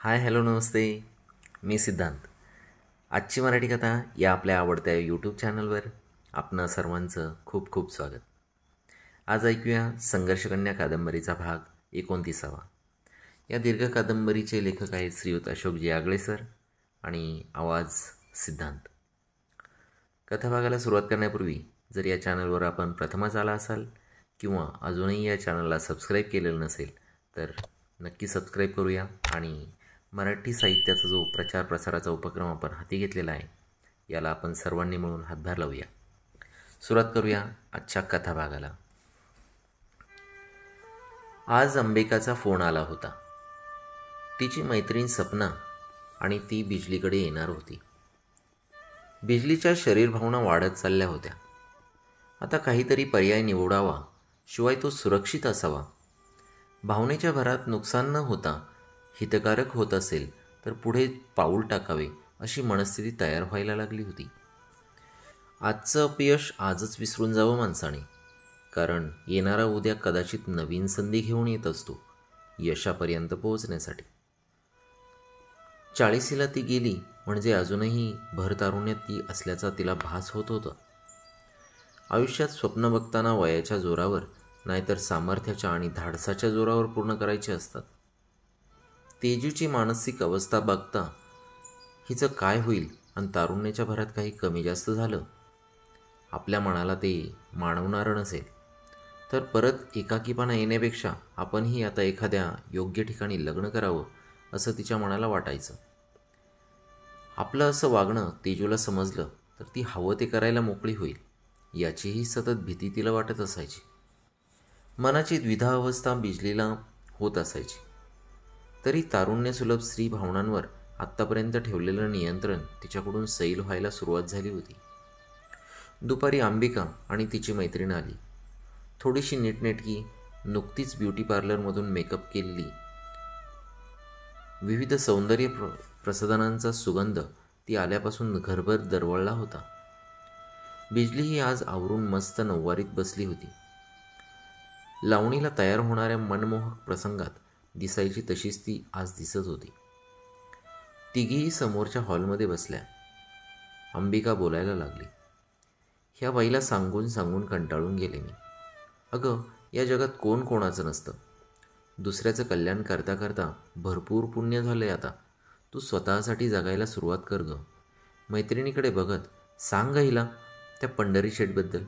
Hi hello नमस्ते. मी सिद्धांत. आजची मराठी कथा या आपल्या आवडत्या यूट्यूब चॅनलवर आपणा सर्वांचं खूप खूप स्वागत. आज ऐकूया संघर्षकन्या कादंबरीचा भाग 29. या दीर्घ कादंबरीचे लेखक आहेत श्रीयुत अशोकजी आगळे सर आणि आवाज सिद्धांत. कथाभागाला सुरुवात करण्यापूर्वी जर या चॅनलवर आपण प्रथमच आला असाल किंवा अजूनही या चॅनलला सबस्क्राईब केलेलं नसेल तर नक्की सबस्क्राईब करूया आणि मराठी साहित्याचा जो प्रचार प्रसाराचा उपक्रम आपण हाती घेतलेला आहे याला आपण सर्वांनी मिळून हातभार लावूया. सुरुवात करूया आजच्या कथाभागाला. आज अंबिकाचा फोन आला होता. तिची मैत्रीण सपना आणि ती बिजलीकडे येणार होती. बिजलीच्या शरीर भावना वाढत चालल्या होत्या. आता काहीतरी पर्याय निवडावा, शिवाय तो सुरक्षित असावा. भावनेच्या भरात नुकसान न होता हितकारक होत असेल तर पुढे पाऊल टाकावे अशी मनस्थिती तयार व्हायला लागली होती. आजचं अपयश आजच विसरून जावं माणसाने, कारण येणारा उद्या कदाचित नवीन संधी घेऊन येत असतो यशापर्यंत पोहोचण्यासाठी. 40ला ती गेली म्हणजे अजूनही भरतारुण्यात ती असल्याचा तिला भास होत होता. आयुष्यात स्वप्न बघताना वयाच्या जोरावर नाहीतर सामर्थ्याच्या आणि धाडसाच्या जोरावर पूर्ण करायचे असतात. तेजूची मानसिक अवस्था बघता हिचं काय होईल आणि तारुण्याच्या भरात काही कमी जास्त झालं, आपल्या मनाला ते मानवणारं नसेल तर परत एकाकीपणा येण्यापेक्षा आपणही आता एखाद्या योग्य ठिकाणी लग्न करावं असं तिच्या मनाला वाटायचं. आपलं असं वागणं तेजूला समजलं तर ती हवं ते करायला मोकळी होईल याचीही सतत भीती तिला वाटत असायची. मनाची द्विधा अवस्था बिजलीला होत असायची. तरी तारुण्यसुलभ स्त्री भावनांवर आत्तापर्यंत ठेवलेलं नियंत्रण तिच्याकडून सैल व्हायला सुरुवात झाली होती. दुपारी अंबिका आणि तिची मैत्रीण आली. थोडीशी नीटनेटकी, नुकतीच ब्युटी पार्लरमधून मेकअप केलेली, विविध सौंदर्य प्रसाधनांचा सुगंध ती आल्यापासून घरभर दरवळला होता. बिजली ही आज आवरून मस्त नऊवारीत बसली होती. लावणीला तयार होणाऱ्या मनमोहक प्रसंगात दिसायची तशीच ती आज दिसत होती. तिघीही समोरच्या हॉलमध्ये बसल्या. अंबिका बोलायला लागली. ह्या बाईला सांगून सांगून कंटाळून गेले मी. अगं, या जगात कोण कोणाचं नसतं. दुसऱ्याचं कल्याण करता करता भरपूर पुण्य झालंय. आता तू स्वतःसाठी जगायला सुरुवात कर गं. मैत्रिणीकडे बघत सांग हिला त्या पंढरी शेठबद्दल.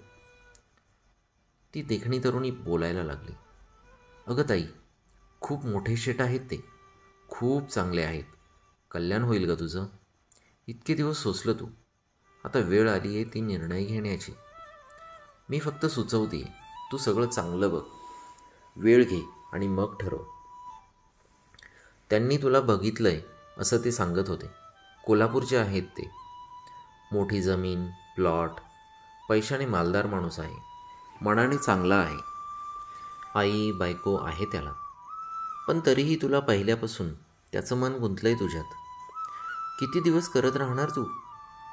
ती देखणी तरुणी बोलायला लागली. अगं ताई, खूप मोठे शेठ आहेत ते, खूप चांगले आहेत. कल्याण होईल ग तुझं. इतके दिवस सोसलं तू, आता वेळ आली आहे ती निर्णय घेण्याची. मी फक्त सुचवते, तू सगळं चांगलं बघ, वेळ घे आणि मग ठरव. त्यांनी तुला बघितलंय असं ते सांगत होते. कोल्हापूरचे आहेत ते. मोठी जमीन, प्लॉट, पैशाने मालदार माणूस आहे. मनाने चांगला आहे. आई बायको आहे त्याला. पण तरीही तुला पाहिल्यापासून त्याचं मन गुंतलंय तुझ्यात. किती दिवस करत राहणार तू?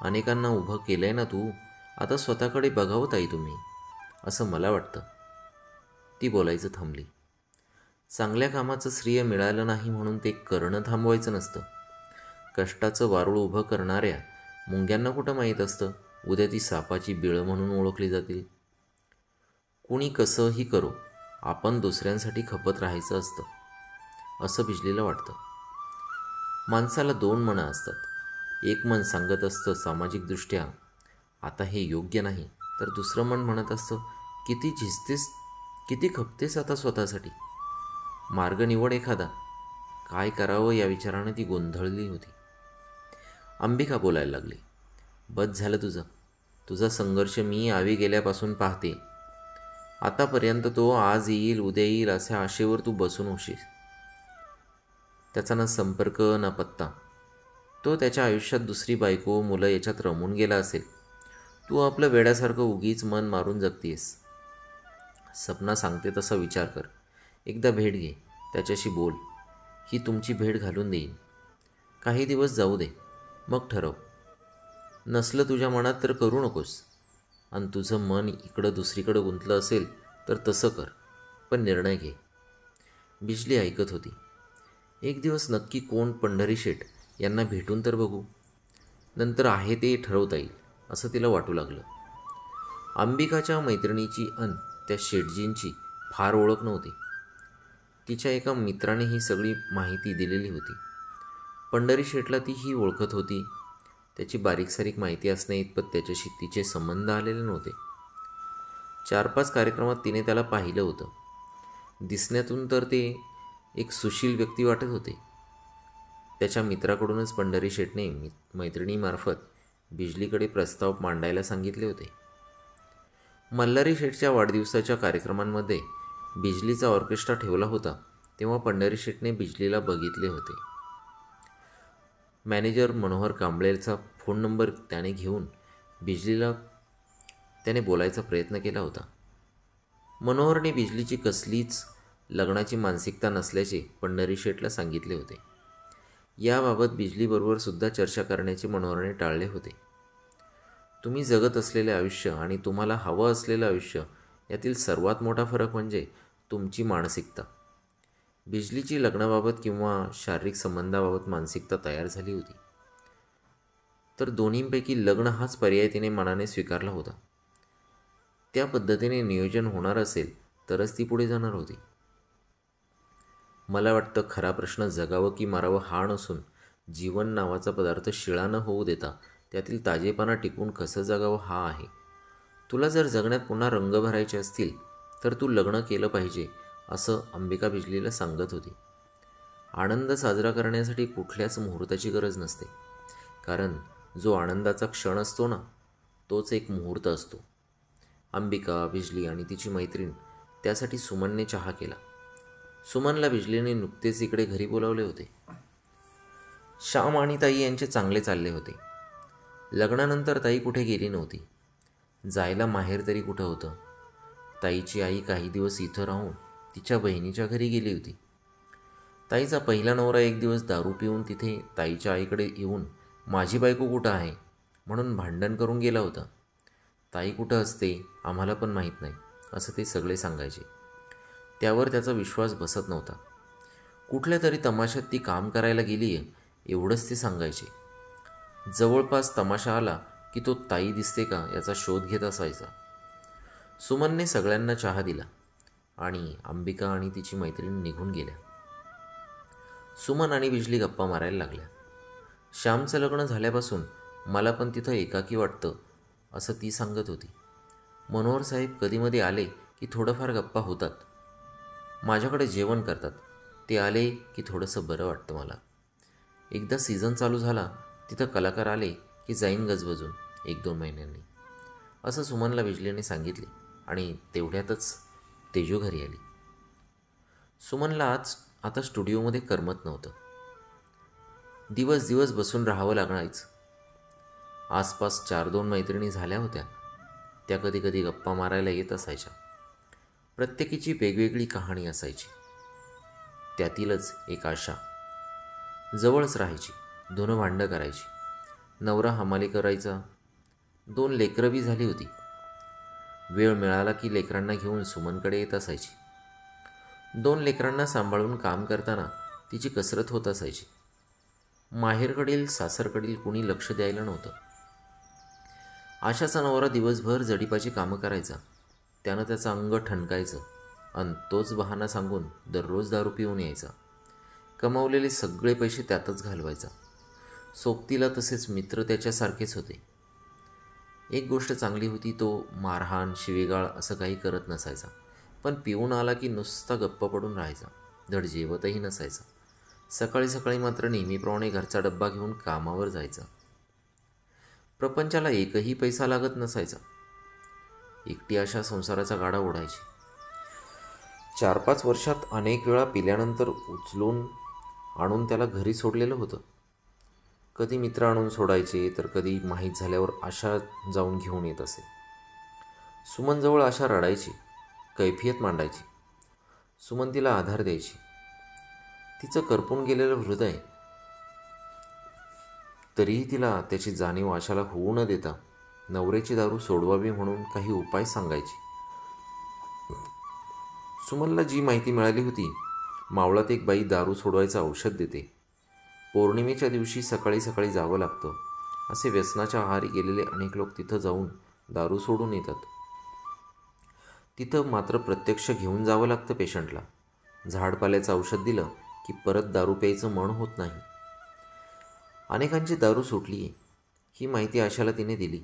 अनेकांना उभं केलंय ना तू. आता स्वतःकडे बघावं ताई तुम्ही, असं मला वाटतं. ती बोलायचं थांबली. चांगल्या कामाचं श्रेय मिळालं नाही म्हणून ते करणं थांबवायचं नसतं. कष्टाचं वारूळ उभं करणाऱ्या मुंग्यांना कुठं माहीत असतं उद्या ती सापाची बिळं म्हणून ओळखली जातील. कुणी कसंही करो, आपण दुसऱ्यांसाठी खपत राहायचं असतं असं बिजलीला वाटतं. माणसाला 2 मनं असतात. एक मन सांगत असतं सामाजिकदृष्ट्या आता हे योग्य नाही, तर दुसरं मन म्हणत असतं किती झिजतेस, किती खपतेस आता स्वतःसाठी. मार्ग निवड एखादा. काय करावं या विचाराने ती गोंधळली होती. अंबिका बोलायला लागली. बस झालं तुझं. तुझा संघर्ष मी आवी गेल्यापासून पाहते. आतापर्यंत तो आज येईल उद्या येईल अशा आशेवर तू बसून होशील. त्याचा ना संपर्क ना पत्ता. तो त्याच्या आयुष्यात दुसरी बायको मुलं याच्यात रमून गेला असेल. तू आपलं वेड्यासारखं उगीच मन मारून जगतीयस. सपना सांगते तसा विचार कर. एकदा भेट घे, त्याच्याशी बोल. ही तुमची भेट घालून देईन. काही दिवस जाऊ दे, मग ठरव. नसलं तुझ्या मनात तर करू नकोस. आणि तुझं मन इकडं दुसरीकडं गुंतलं असेल तर तसं कर, पण निर्णय घे. बिजली ऐकत होती. एक दिवस नक्की कोण पंढरी शेठ यांना भेटून तर बघू, नंतर आहे ते ठरवता येईल असं तिला वाटू लागलं. अंबिकाच्या मैत्रिणीची अन त्या शेठजींची फार ओळख नव्हती. तिच्या एका मित्राने ही सगळी माहिती दिलेली होती. पंढरी शेठला ती ही ओळखत होती. त्याची बारीक सारीक माहिती असणे इतपत त्याच्याशी तिचे संबंध आलेले नव्हते. 4-5 कार्यक्रमात तिने त्याला पाहिलं होतं. दिसण्यातून तर ते एक सुशील व्यक्ती वाटत होते. त्याच्या मित्राकडूनच पंढरी शेठने मैत्रिणीमार्फत बिजलीकडे प्रस्ताव मांडायला सांगितले होते. मल्हारी शेठच्या वाढदिवसाच्या कार्यक्रमांमध्ये बिजलीचा ऑर्केस्ट्रा ठेवला होता तेव्हा पंढरी शेठने बिजलीला बघितले होते. मॅनेजर मनोहर कांबळेचा फोन नंबर त्याने घेऊन बिजलीला त्याने बोलायचा प्रयत्न केला होता. मनोहरने बिजलीची कसलीच लग्नाची मानसिकता नसल्याचे पंढरी शेठला सांगितले होते. याबाबत बिजलीबरोबर सुद्धा चर्चा करण्याचे मनोहरने टाळले होते. तुम्ही जगत असलेले आयुष्य आणि तुम्हाला हवं असलेलं आयुष्य यातील सर्वात मोठा फरक म्हणजे तुमची मानसिकता. बिजलीची लग्नाबाबत किंवा शारीरिक संबंधाबाबत मानसिकता तयार झाली होती, तर दोन्हींपैकी लग्न हाच पर्याय तिने मनाने स्वीकारला होता. त्या पद्धतीने नियोजन होणार असेल तरच ती पुढे जाणार होती. मला वाटतं खरा प्रश्न जगावं की मारावं हा नसून जीवन नावाचा पदार्थ शिळा न होऊ देता त्यातील ताजेपणा टिकवून कसं जगावं हा आहे. तुला जर जगण्यात पुन्हा रंग भरायचे असतील तर तू लग्न केलं पाहिजे असं अंबिका बिजलीला सांगत होती. आनंद साजरा करण्यासाठी कुठल्याच मुहूर्ताची गरज नसते, कारण जो आनंदाचा क्षण असतो ना तोच एक मुहूर्त असतो. अंबिका, बिजली आणि तिची मैत्रीण त्यासाठी सुमनने चहा केला. सुमनला बिजलीने नुकतेच इकडे घरी बोलावले होते. श्याम आणि ताई यांचे चांगले चालले होते. लग्नानंतर ताई कुठे गेली नव्हती. जायला माहेर तरी कुठं होतं. ताईची आई काही दिवस इथं राहून तिच्या बहिणीच्या घरी गेली होती. ताईचा पहिला नवरा एक दिवस दारू पिऊन तिथे ताईच्या आईकडे येऊन माझी बायको कुठं आहे म्हणून भांडण करून गेला होता. ताई कुठं असते आम्हाला पण माहीत नाही असं ते सगळे सांगायचे. त्यावर त्याचा विश्वास बसत नव्हता. कुठल्या तरी तमाशात ती काम करायला गेली आहे एवढंच ते सांगायचे. जवळपास तमाशा आला की तो ताई दिसते का याचा शोध घेत असायचा. सुमनने सगळ्यांना चहा दिला आणि अंबिका आणि तिची मैत्रीण निघून गेल्या. सुमन आणि बिजली गप्पा मारायला लागल्या. श्यामचं लग्न झाल्यापासून मला पण तिथं एकाकी वाटतं असं ती सांगत होती. मनोहर साहेब कधीमध्ये आले की थोडंफार गप्पा होतात. माझ्याकडे जेवण करतात. ते आले की थोडंसं बरं वाटतं मला. एकदा सीझन चालू झाला तिथं कलाकार आले की जाईन गजबजून 1-2 महिन्यांनी असं सुमनला बिजलीने सांगितले आणि तेवढ्यातच तेजू घरी आली. सुमनला आता स्टुडिओमध्ये करमत नव्हतं. दिवस दिवस बसून राहावं लागायचं. आसपास 4-2 मैत्रिणी झाल्या होत्या. त्या कधी कधी गप्पा मारायला येत असायच्या. प्रत्येकीची वेगवेगळी कहाणी असायची. त्यातीलच एक आशा जवळच राहायची, धुणं भांडं करायची, नवरा हमाली करायचा, 2 लेकरं बी झाली होती. वेळ मिळाला की लेकरांना घेऊन सुमनकडे येत असायची. 2 लेकरांना सांभाळून काम करताना तिची कसरत होत असायची. माहेरकडील सासरकडील कुणी लक्ष द्यायला नव्हतं. आशाचा नवरा दिवसभर जडिपाची कामं करायचा. त्यानं त्याचं अंग ठणकायचं आणि तोच बहाणा सांगून दररोज दारू पिऊन यायचा. कमावलेले सगळे पैसे त्यातच घालवायचा. सोबतीला तसेच मित्र त्याच्यासारखेच होते. एक गोष्ट चांगली होती, तो मारहाण शिवीगाळ असं काही करत नसायचा. पण पिऊन आला की नुसता गप्प पडून राहायचा. धड जेवतही नसायचा. सकाळी सकाळी मात्र नेहमीप्रमाणे घरचा डब्बा घेऊन कामावर जायचा. प्रपंचाला एकही पैसा लागत नसायचा. एकटी अशा संसाराचा गाडा ओढायची. 4-5 वर्षात अनेक वेळा पिल्यानंतर उचलून आणून त्याला घरी सोडलेलं होतं. कधी मित्र आणून सोडायचे तर कधी माहीत झाल्यावर आशा जाऊन घेऊन येत असे. सुमनजवळ आशा रडायची, कैफियत मांडायची. सुमन तिला आधार द्यायची. तिचं करपून गेलेलं हृदय तरीही तिला त्याची जाणीव आशाला होऊ न देता नवऱ्याची दारू सोडवावी म्हणून काही उपाय सांगायची. सुमनला जी माहिती मिळाली होती मावळात एक बाई दारू सोडवायचं औषध देते. पौर्णिमेच्या दिवशी सकाळी सकाळी जावं लागतं. असे व्यसनाच्या आहारी गेलेले अनेक लोक तिथं जाऊन दारू सोडून येतात. तिथं मात्र प्रत्यक्ष घेऊन जावं लागतं पेशंटला. झाडपाल्याचं औषध दिलं की परत दारू प्यायचं मन होत नाही. अनेकांची दारू सुटली आहे ही माहिती आशाला तिने दिली.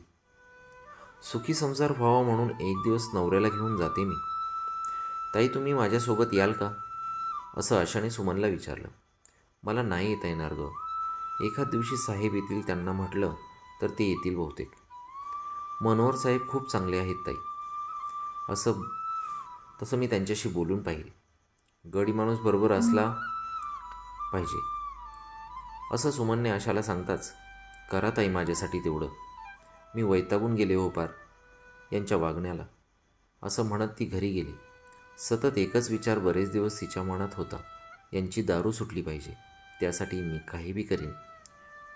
सुखी संसार व्हावा म्हणून एक दिवस नवऱ्याला घेऊन जाते मी. ताई, तुम्ही माझ्यासोबत याल का, असं आशाने सुमनला विचारलं. मला नाही येता येणार गं. एखाद दिवशी साहेब येतील, त्यांना म्हटलं तर ते येतील बहुतेक. मनोहर साहेब खूप चांगले आहेत ताई. तसं मी त्यांच्याशी बोलून पाहिजे. गडी माणूस बरोबर असला पाहिजे, असं सुमनने आशाला सांगताच, करा ताई माझ्यासाठी तेवढं. मी वैतागून गेले हो पार यांच्या वागण्याला, असं म्हणत ती घरी गेली. सतत एकच विचार बरेच दिवस तिच्या मनात होता. यांची दारू सुटली पाहिजे. त्यासाठी मी काही बी करीन,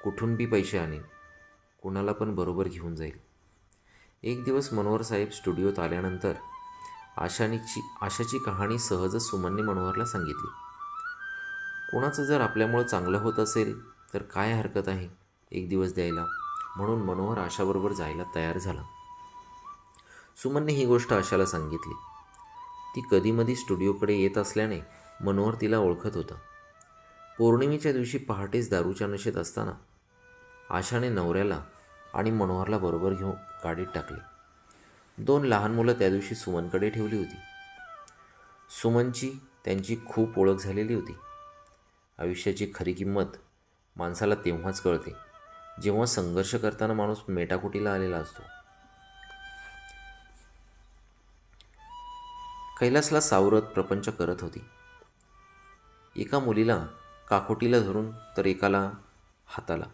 कुठून बी पैसे आणीन, कुणाला पण बरोबर घेऊन जाईल. एक दिवस मनोहर साहेब स्टुडिओत आल्यानंतर आशाची कहाणी सहजच सुमनने मनोहरला सांगितली. कोणाचं जर आपल्यामुळं चांगलं होत असेल तर काय हरकत आहे एक दिवस द्यायला, म्हणून मनोहर आशाबरोबर जायला तयार झाला. सुमनने ही गोष्ट आशाला सांगितली. ती कधीमधी स्टुडिओकडे येत असल्याने मनोहर तिला ओळखत होता. पौर्णिमेच्या दिवशी पहाटेच दारूच्या नशेत असताना आशाने नवऱ्याला आणि मनोहरला बरोबर घेऊन गाडीत टाकले. 2 लहान मुलं त्या दिवशी सुमनकडे ठेवली होती. सुमनची त्यांची खूप ओळख झालेली होती. आयुष्याची खरी किंमत माणसाला तेव्हाच कळते जेव्हा संघर्ष करताना माणूस मेटाकुटीला आलेला असतो. कैलासला सावरत प्रपंच करत होती. एका मुलीला काकोटीला धरून तर एकाला हाताला.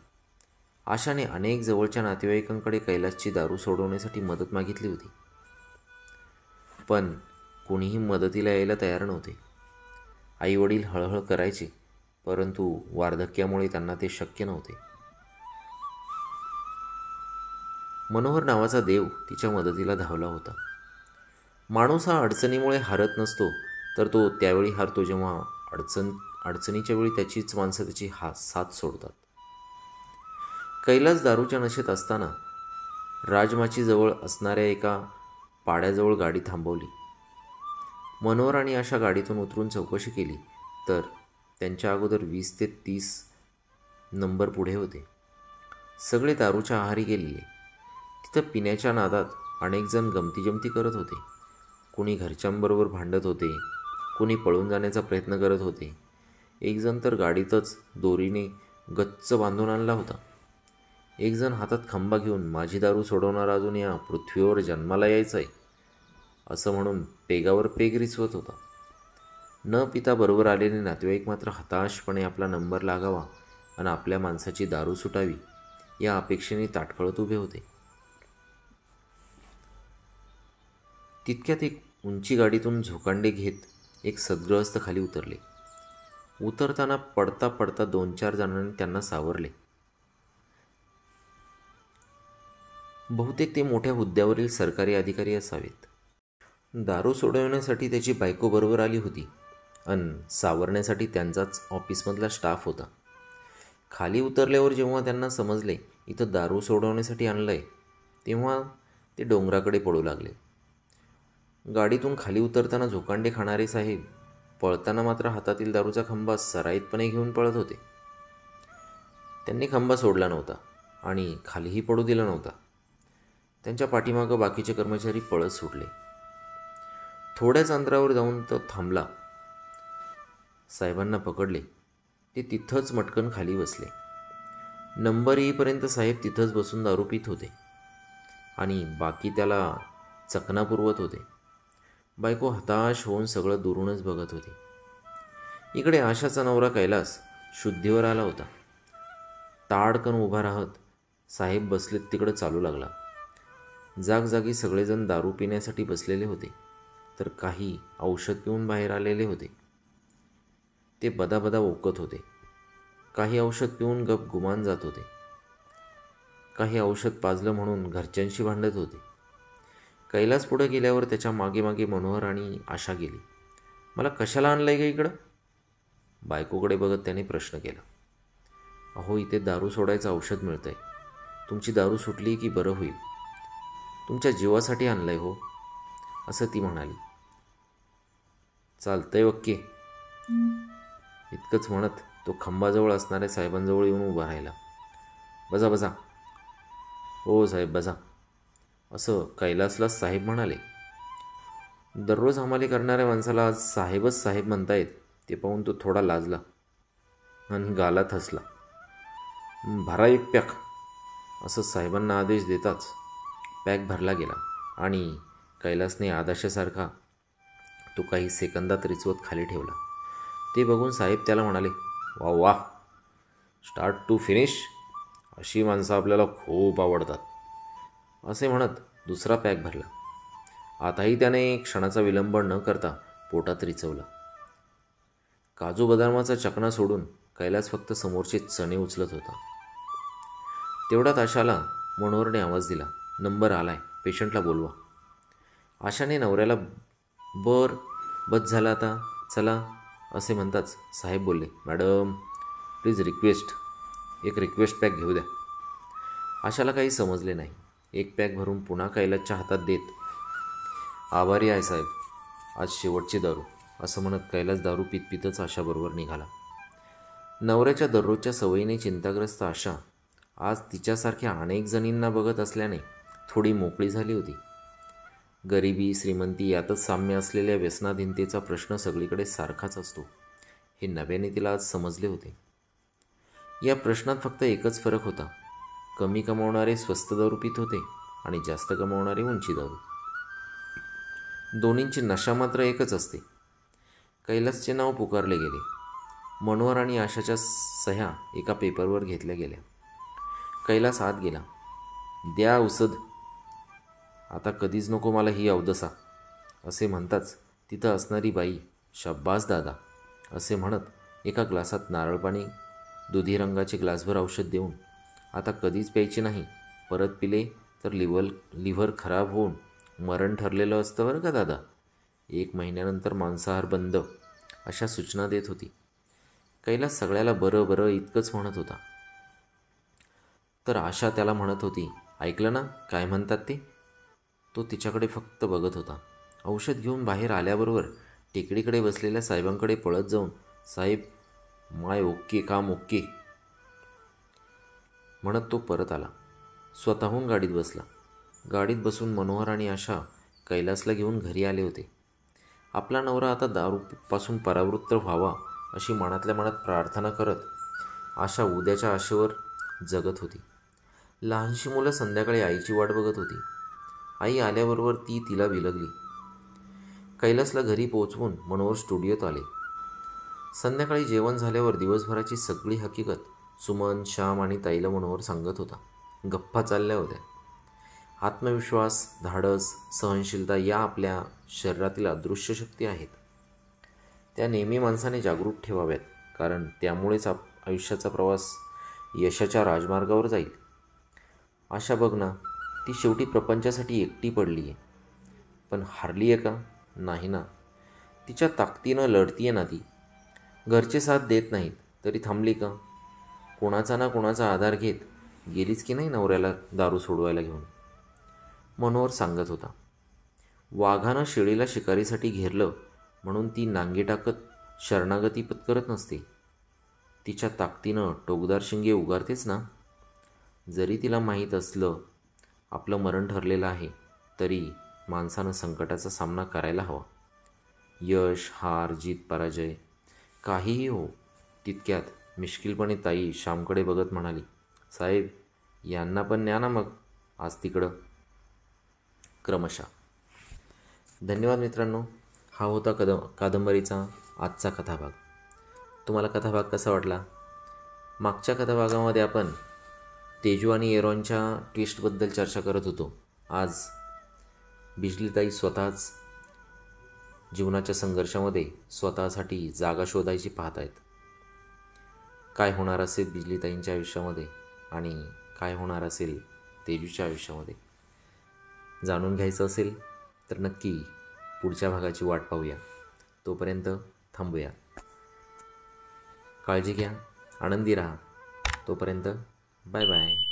आशाने अनेक जवळच्या नातेवाईकांकडे कैलासची दारू सोडवण्यासाठी मदत मागितली होती, पण कोणीही मदतीला यायला तयार नव्हते. आईवडील हळहळ करायचे, परंतु वार्धक्यामुळे त्यांना ते शक्य नव्हते. मनोहर नावाचा देव तिच्या मदतीला धावला होता. माणूस हा अडचणीमुळे हारत नसतो, तर तो त्यावेळी हारतो जेव्हा अडचणीच्या वेळी त्याचीच माणसं त्याची साथ सोडतात. कैलास दारूच्या नशेत असताना राजमाचीजवळ असणाऱ्या एका पाड्याजवळ गाडी थांबवली. मनोहर आणि आशा गाडीतून उतरून चौकशी केली तर त्यांच्या अगोदर 20 ते 30 नंबर पुढे होते. सगळे दारूच्या आहारी गेलेले. तिथं पिण्याच्या नादात अनेक जण गमतीजमती करत होते. कुणी घरच्यांबरोबर भांडत होते, कुणी पळून जाण्याचा प्रयत्न करत होते. एक जण तर गाडीतच दोरीने गच्च बांधून आणला होता. एक जण हातात खंबा घेऊन माझी दारू सोडवणारा अजून या पृथ्वीवर जन्माला यायचा आहे असं म्हणून पेगावर पेग रिचवत होता. न पिता बरोबर आलेले नातेवाईक मात्र हताशपणे आपला नंबर लागावा आणि आपल्या माणसाची दारू सुटावी या अपेक्षेने ताटकळत उभे होते. तितक्यात एक उंची गाडीतून झोकांडे घेत एक सद्गृहस्थ खाली उतरले. उतरताना पडता पडता 2-4 जणांनी त्यांना सावरले. बहुतेक ते मोठ्या हुद्द्यावरील सरकारी अधिकारी असावेत. दारू सोडवण्यासाठी त्याची बायको बरोबर आली होती आणि सावरण्यासाठी त्यांचाच ऑफिसमधला स्टाफ होता. खाली उतरल्यावर जेव्हा त्यांना समजले इथं दारू सोडवण्यासाठी आणलं आहे, तेव्हा ते डोंगराकडे पळू लागले. गाडीतून खाली उतरताना झोकांडे खाणारे साहेब पळताना मात्र हातातील दारूचा खंबा सराईतपणे घेऊन पळत होते. त्यांनी खंबा सोडला नव्हता आणि खालीही पडू दिला नव्हता. त्यांच्या पाठीमागं बाकीचे कर्मचारी पळत सुटले. थोड्याच अंतरावर जाऊन तो थांबला. साहेबांना पकडले. ते तिथंच मटकन खाली बसले. नंबर येईपर्यंत साहेब तिथंच बसून दारू पित होते आणि बाकी त्याला चकना पुरवत होते. बायको हताश होऊन सगळं दुरूनच बघत होती. इकडे आशाचा नवरा कैलास शुद्धीवर आला होता. ताडकन उभा राहत साहेब बसलेत तिकडं चालू लागला. जागजागी सगळेजण दारू पिण्यासाठी बसलेले होते, तर काही औषध पिऊन बाहेर आलेले होते. ते बदाबदा ओकत होते. काही औषध पिऊन गप गुमान जात होते. काही औषध पाजलं म्हणून घरच्यांशी भांडत होते. कैलास पुढे गेल्यावर त्याच्या मागे मागे मनोहर आणि आशा गेली. मला कशाला आणलं आहे का इकडं, बायकोकडे बघत त्याने प्रश्न केला. अहो, इथे दारू सोडायचं औषध मिळतंय. तुमची दारू सुटली की बरं होईल. तुमच्या जीवासाठी आणलं आहे हो, असं ती म्हणाली. चालतंय ओके, इतकंच म्हणत तो खंबाजवळ असणाऱ्या साहेबांजवळ येऊन उभा राहिला. बसा बसा. हो साहेब बसा, असं कैलासला साहेब म्हणाले. दररोज हमाली करणाऱ्या माणसाला आज साहेबच साहेब म्हणतायत ते पाहून तो थोडा लाजला आणि गालात हसला. भरा एक पॅक, असं साहेबांना आदेश देताच पॅक भरला गेला आणि कैलासने आदाशासारखा तो काही सेकंदात रिचवत खाली ठेवला. ते बघून साहेब त्याला म्हणाले, वा वा, स्टार्ट टू फिनिश, अशी माणसं आपल्याला खूप आवडतात, असे म्हणत दुसरा पॅक भरला. आताही त्याने क्षणाचा विलंब न करता पोटात रिचवला. काजू बदामाचा चकना सोडून कैलास फक्त समोरचे चणे उचलत होता. तेवढ्यात आशाला मनोहरने आवाज दिला. नंबर आलाय, पेशंटला बोलवा. आशाने नवऱ्याला बस झाला आता, चला असे म्हणताच साहेब बोलले, मॅडम प्लीज एक रिक्वेस्ट पॅक घेऊ द्या. आशाला काही समजले नाही. एक पॅक भरून पुन्हा कैलासच्या हातात देत, आभारी आहे साहेब, आज शेवटची दारू, असं म्हणत कैलास दारू पितच आशाबरोबर निघाला. नवऱ्याच्या दररोजच्या सवयीने चिंताग्रस्त आशा आज तिच्यासारख्या अनेक जणींना बघत असल्याने थोडी मोकळी झाली होती. गरिबी श्रीमंती यातच साम्य असलेल्या व्यसनाधीनतेचा प्रश्न सगळीकडे सारखाच असतो, हे नव्याने तिला आज समजले होते. या प्रश्नात फक्त एकच फरक होता. कमी कमावणारे स्वस्त दारू पित होते आणि जास्त कमावणारे उंची दारू. दोन्हींची नशा मात्र एकच असते. कैलासचे नाव पुकारले गेले. मनोहर आणि आशाच्या सह्या एका पेपरवर घेतल्या गेल्या. कैलास आत गेला. द्या औषध, आता कधीच नको मला ही अवदसा, असे म्हणताच तिथं असणारी बाई शाब्बास दादा असे म्हणत एका ग्लासात नारळ पाणी, दुधी रंगाचे ग्लासभर औषध देऊन, आता कधीच प्यायचे नाही, परत पिले तर लिव्हर खराब होऊन मरण ठरलेलं असतं बरं का दादा, 1 महिन्यानंतर मांसाहार बंद, अशा सूचना देत होती. कैलास सगळ्याला बरं बरं इतकंच म्हणत होता. तर आशा त्याला म्हणत होती, ऐकलं ना काय म्हणतात ते. तो तिच्याकडे फक्त बघत होता. औषध घेऊन बाहेर आल्याबरोबर टेकडीकडे बसलेल्या साहेबांकडे पळत जाऊन, साहेब माय ओके, काम ओके म्हणत तो परत आला. स्वतःहून गाडीत बसला. गाडीत बसून मनोहर आणि आशा कैलासला घेऊन घरी आले होते. आपला नवरा आता दारूपासून परावृत्त व्हावा अशी मनातल्या मनात प्रार्थना करत आशा उद्याच्या आशेवर जगत होती. लहानशी मुलं संध्याकाळी आईची वाट बघत होती. आई आल्याबरोबर ती तिला बिलगली. कैलासला घरी पोहोचवून मनोहर स्टुडिओत आले. संध्याकाळी जेवण झाल्यावर दिवसभराची सगळी हकीकत सुमन, श्याम आणि ताईला मनोहर सांगत होता. गप्पा चालल्या होत्या. आत्मविश्वास, धाडस, सहनशीलता या आपल्या शरीरातील अदृश्य शक्ती आहेत. त्या नेहमी माणसाने जागरूक ठेवाव्यात, कारण त्यामुळेच आयुष्याचा प्रवास यशाच्या राजमार्गावर जाईल. आशा बघ ना, ती शेवटी प्रपंचासाठी एकटी पडली आहे, पण हारली आहे का? नाही ना. तिच्या ताकदीनं लढती आहे ना ती. घरचे साथ देत नाहीत तरी थांबली का? कोणाचा ना कोणाचा आधार घेत गेलीच की नाही नवऱ्याला दारू सोडवायला घेऊन. मनोहर सांगत होता. वाघानं शेळीला शिकारीसाठी घेरलं म्हणून ती नांगी टाकत शरणागती पत्करत नसते. तिच्या ताकदीनं टोकदार शिंगे उगारतेच ना. जरी तिला माहीत असलं आपलं मरण ठरलेलं आहे, तरी माणसानं संकटाचा सामना करायला हवा. यश, हार, जीत, पराजय काहीही हो, तितक्यात मिश्किलपणे ताई श्यामकडे बघत म्हणाली, साहेब यांना पण न्या ना मग आज तिकडं. क्रमशः. धन्यवाद मित्रांनो. हा होता कादंबरीचा आजचा कथाभाग. तुम्हाला कथाभाग कसा वाटला? मागच्या कथाभागामध्ये आपण तेजू आणि एरॉनच्या ट्विस्टबद्दल चर्चा करत होतो. आज बिजलीताई स्वतःच जीवनाच्या संघर्षामध्ये स्वतःसाठी जागा शोधायची पाहत आहेत. काय होणार असेल बिजलीताईंच्या आयुष्यामध्ये आणि काय होणार असेल तेजूच्या आयुष्यामध्ये जाणून घ्यायचं असेल तर नक्की पुढच्या भागाची वाट पाहूया. तोपर्यंत थांबूया. काळजी घ्या, आनंदी राहा. तोपर्यंत बाय बाय.